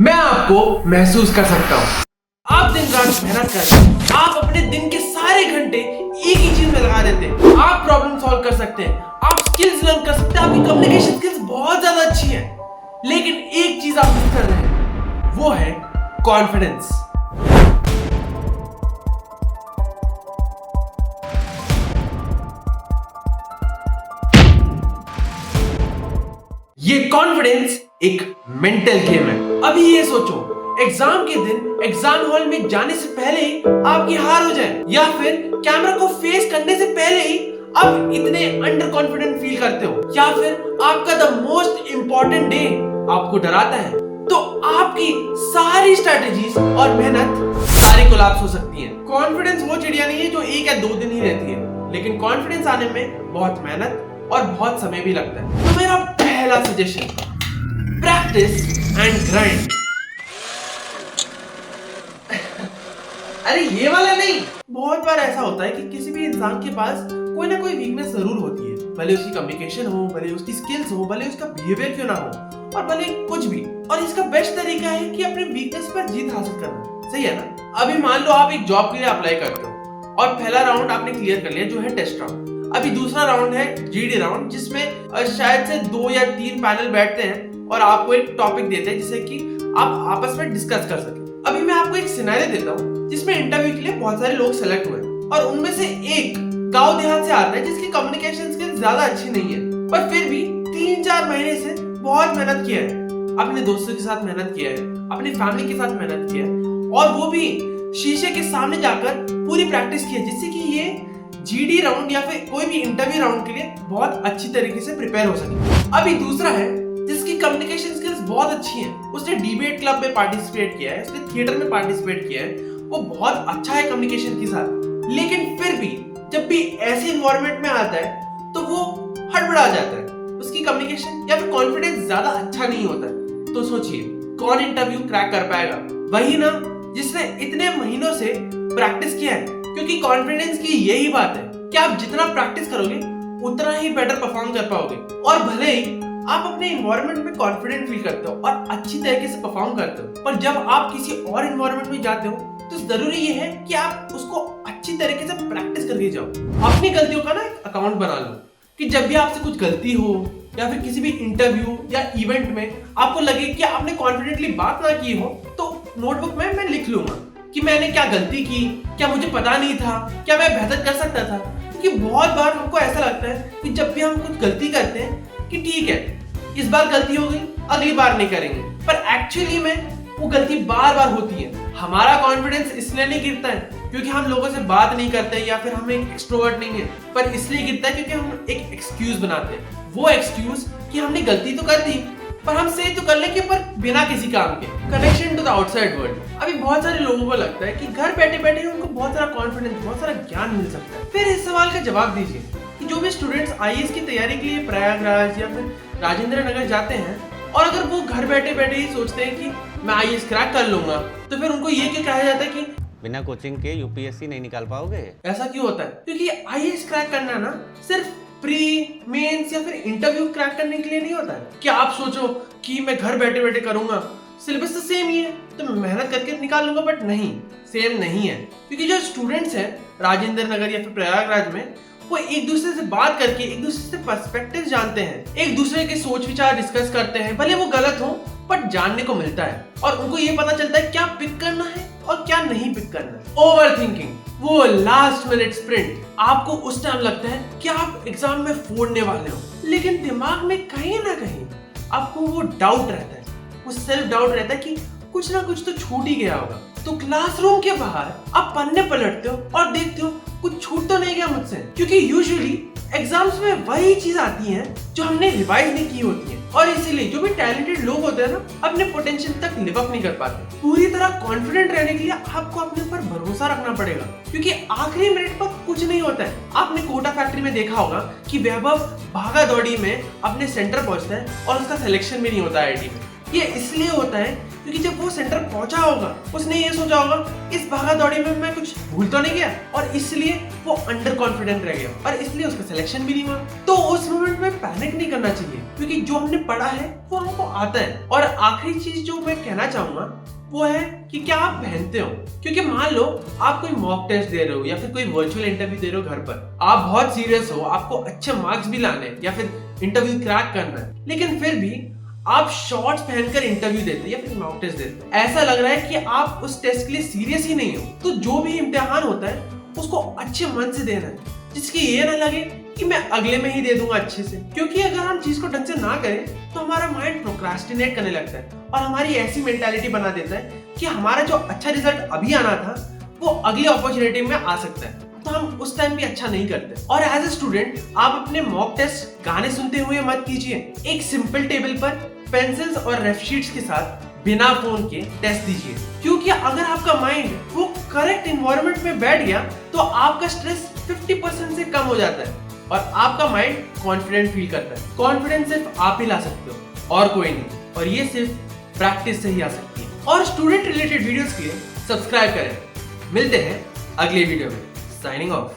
मैं आपको महसूस कर सकता हूँ। आप दिन रात मेहनत करते हैं, आप अपने दिन के सारे घंटे एक ही चीज में लगा देते हैं। आप प्रॉब्लम सॉल्व कर सकते हैं, आप स्किल्स लर्न कर सकते हैं, आपकी कम्युनिकेशन स्किल्स बहुत ज्यादा अच्छी है, लेकिन एक चीज आप मिस कर रहे हैं, वो है कॉन्फिडेंस। ये कॉन्फिडेंस एक मेंटल गेम है। अभी ये सोचो, एग्जाम के दिन एग्जाम हॉल में जाने से पहले ही आपकी हार हो जाए, या फिर कैमरा को फेस करने से पहले ही आप इतने अंडर कॉन्फिडेंट फील करते हो, या फिर आपका द मोस्ट इंपॉर्टेंट डे आपको डराता है, तो आपकी सारी स्ट्रेटेजीज और मेहनत सारी कोलैप्स हो सकती है। कॉन्फिडेंस वो चिड़िया नहीं है जो 1 या 2 दिन ही रहती है, लेकिन कॉन्फिडेंस आने में बहुत मेहनत और बहुत समय भी लगता है। तो मेरा पहला सजेशन, प्रैक्टिस एंड ग्राइंड। अरे ये वाला नहीं। बहुत बार ऐसा होता है कि किसी भी इंसान के पास कोई ना कोई वीकनेस जरूर होती है, भले उसकी कम्युनिकेशन हो, भले उसकी स्किल्स हो, भले उसका बिहेवियर क्यों ना हो, और भले कुछ भी। और इसका बेस्ट तरीका है कि अपने वीकनेस पर जीत हासिल करना। सही है ना? अभी मान लो आप एक जॉब के लिए अप्लाई करते हो और पहला राउंड आपने क्लियर कर लिया, जो है टेस्ट राउंड। अभी दूसरा राउंड है जीडी राउंड, जिसमें शायद से 2 या 3 पैनल बैठते हैं और आपको एक टॉपिक देते हैं जिससे कि आप आपस में डिस्कस कर सके। अभी मैं आपको एक सिनेरियो देता हूँ जिसमें इंटरव्यू के लिए बहुत सारे लोग सेलेक्ट हुए और उनमें से एक गांव देहात से आता है जिसकी कम्युनिकेशन स्किल्स ज्यादा अच्छी नहीं है, पर फिर भी 3-4 महीने से बहुत मेहनत किया है, अपने दोस्तों के साथ मेहनत किया है, अपनी फैमिली के साथ मेहनत किया है, और वो भी शीशे के सामने जाकर पूरी प्रैक्टिस की है, जिससे कि ये जीडी राउंड या फिर कोई भी इंटरव्यू राउंड के लिए बहुत अच्छी तरीके से प्रिपेयर हो सके। अभी दूसरा है जिसकी कम्युनिकेशन स्किल्स बहुत अच्छी है, उसने डिबेट क्लब में पार्टिसिपेट किया है, उसने थिएटर में पार्टिसिपेट किया है, वो बहुत अच्छा है कम्युनिकेशन के साथ, लेकिन फिर भी जब भी ऐसे एनवायरनमेंट में आता है तो वो हड़बड़ा जाता है, उसकी कम्युनिकेशन या फिर कॉन्फिडेंस ज्यादा अच्छा नहीं होता है। तो सोचिए, कौन इंटरव्यू क्रैक कर पाएगा? वही ना जिसने इतने महीनों से प्रैक्टिस किया है, क्योंकि कॉन्फिडेंस की यही बात है कि आप जितना प्रैक्टिस करोगे उतना ही बेटर परफॉर्म कर पाओगे। और भले ही आप अपने एनवायरनमेंट में कॉन्फिडेंट फील करते हो और अच्छी तरीके से परफॉर्म करते हो, पर जब आप किसी और एनवायरनमेंट में जाते हो तो जरूरी ये है कि आप उसको अच्छी तरीके से प्रैक्टिस करके जाओ। अपनी गलतियों का ना एक अकाउंट बना लो कि जब भी आपसे कुछ गलती हो या फिर किसी भी इंटरव्यू या इवेंट में आपको लगे कि आपने कॉन्फिडेंटली बात ना की हो, तो नोटबुक में मैं लिख लूंगा कि मैंने क्या गलती की, क्या मुझे पता नहीं था, क्या मैं बेहतर कर सकता था। क्योंकि बहुत बार हमको ऐसा लगता है कि जब भी हम कुछ गलती करते हैं कि ठीक है, इस बार गलती हो गई, अगली बार नहीं करेंगे, पर एक्चुअली में वो गलती बार बार होती है। हमारा कॉन्फिडेंस इसलिए नहीं गिरता है क्योंकि हम लोगों से बात नहीं करते या फिर हम एक एक्सट्रोवर्ट नहीं है, पर इसलिए गिरता है क्योंकि हम एक एक्सक्यूज बनाते हैं। वो एक्सक्यूज कि हमने गलती तो कर दी, पर हम सही तो कर लेंगे, पर बिना किसी काम के। Connection to the outside world. अभी बहुत सारे लोगों को लगता है कि घर बैठे बैठे उनको बहुत सारा कॉन्फिडेंस, बहुत सारा ज्ञान मिल सकता है। फिर इस सवाल का जवाब दीजिए कि जो भी स्टूडेंट्स आईएएस की तैयारी के लिए प्रयागराज या फिर राजेंद्र नगर जाते हैं, और अगर वो घर बैठे बैठे ही सोचते हैं कि मैं आईएएस क्रैक कर लूंगा, तो फिर उनको ये क्यों कहा जाता है कि बिना कोचिंग के यूपीएससी नहीं निकाल पाओगे? ऐसा क्यों होता है? क्योंकि आईएएस क्रैक करना ना सिर्फ प्री, मेंस या फिर इंटरव्यू क्रैक करने के लिए नहीं होता है। क्या आप सोचो कि मैं घर बैठे बैठे करूंगा, सिलेबस तो सेम ही है तो मैं मेहनत करके निकाल लूंगा, बट नहीं, सेम नहीं है। क्योंकि जो स्टूडेंट्स हैं राजेंद्र नगर या फिर प्रयागराज में, वो एक दूसरे से बात करके एक दूसरे से पर्सपेक्टिव जानते हैं, एक दूसरे के सोच विचार डिस्कस करते हैं, भले वो गलत हो बट जानने को मिलता है, और उनको ये पता चलता है क्या पिक करना है और क्या नहीं पिक करना है। ओवर थिंकिंग, वो लास्ट मिनट स्प्रिंट। आपको उस टाइम लगता है कि आप एग्जाम में फोड़ने वाले हो, लेकिन दिमाग में कहीं ना कहीं आपको वो डाउट रहता है, वो सेल्फ डाउट रहता है कि कुछ ना कुछ तो छूट ही गया होगा। तो क्लासरूम के बाहर आप पन्ने पलटते हो और देखते हो कुछ छूट तो नहीं गया मुझसे, क्योंकि यूजुअली एग्जाम्स में वही चीज आती है जो हमने रिवाइज नहीं की होती है, और इसीलिए जो भी टैलेंटेड लोग होते हैं ना, अपने पोटेंशियल तक लिव अप नहीं कर पाते। पूरी तरह कॉन्फिडेंट रहने के लिए आपको अपने ऊपर भरोसा रखना पड़ेगा, क्योंकि आखिरी मिनट पर कुछ नहीं होता है। आपने कोटा फैक्ट्री में देखा होगा कि वैभव भागा दौड़ी में अपने सेंटर पहुंचता है और उसका सिलेक्शन भी नहीं होता आईआईटी में। ये इसलिए होता है क्योंकि जब वो सेंटर पहुंचा होगा उसने ये सोचा होगा इस भागा दौड़ी में मैं कुछ भूल तो नहीं गया, और इसलिए वो अंडर कॉन्फिडेंट रह गया और इसलिए उसका सिलेक्शन भी नहीं हुआ। तो उस मोमेंट में पैनिक नहीं करना चाहिए, क्योंकि जो हमने पढ़ा है वो हमको आता है। और आखिरी चीज जो मैं कहना चाहूंगा वो है कि क्या आप पहनते हो, क्योंकि मान लो आप कोई मॉक टेस्ट दे रहे हो या फिर कोई वर्चुअल इंटरव्यू दे रहे हो घर पर, आप बहुत सीरियस हो, आपको अच्छे मार्क्स भी लाने हैं या फिर इंटरव्यू क्रैक करना है, लेकिन फिर भी आप शॉर्ट्स पहनकर इंटरव्यू देते या फिर मॉक टेस्ट देते, ऐसा लग रहा है कि आप उस टेस्ट के लिए सीरियस ही नहीं हो। तो जो भी इम्तिहान होता है उसको अच्छे मन से देना है, जिसकी ये ना लगे कि मैं अगले में ही दे दूंगा अच्छे से, क्योंकि अगर हम चीज को ढंग से ना करें तो हमारा माइंड प्रोक्रास्टिनेट करने लगता है और हमारी ऐसी मेंटालिटी बना देता है कि हमारा जो अच्छा रिजल्ट अभी आना था वो अगली अपॉर्चुनिटी में आ सकता है, तो हम उस टाइम भी अच्छा नहीं करते। और एज ए स्टूडेंट आप अपने मॉक टेस्ट गाने सुनते हुए मत कीजिए, एक सिंपल टेबल पर पेंसिल्स और रेफ शीट्स के साथ बिना फोन के टेस्ट दीजिए, क्योंकि अगर आपका माइंड वो करेक्ट एनवायरनमेंट में बैठ गया तो आपका स्ट्रेस 50% से कम हो जाता है और आपका माइंड कॉन्फिडेंट फील करता है। कॉन्फिडेंस सिर्फ आप ही ला सकते हो और कोई नहीं, और ये सिर्फ प्रैक्टिस से ही आ सकती है। और स्टूडेंट रिलेटेड वीडियोस के लिए सब्सक्राइब करें। मिलते हैं अगले वीडियो में। Signing off.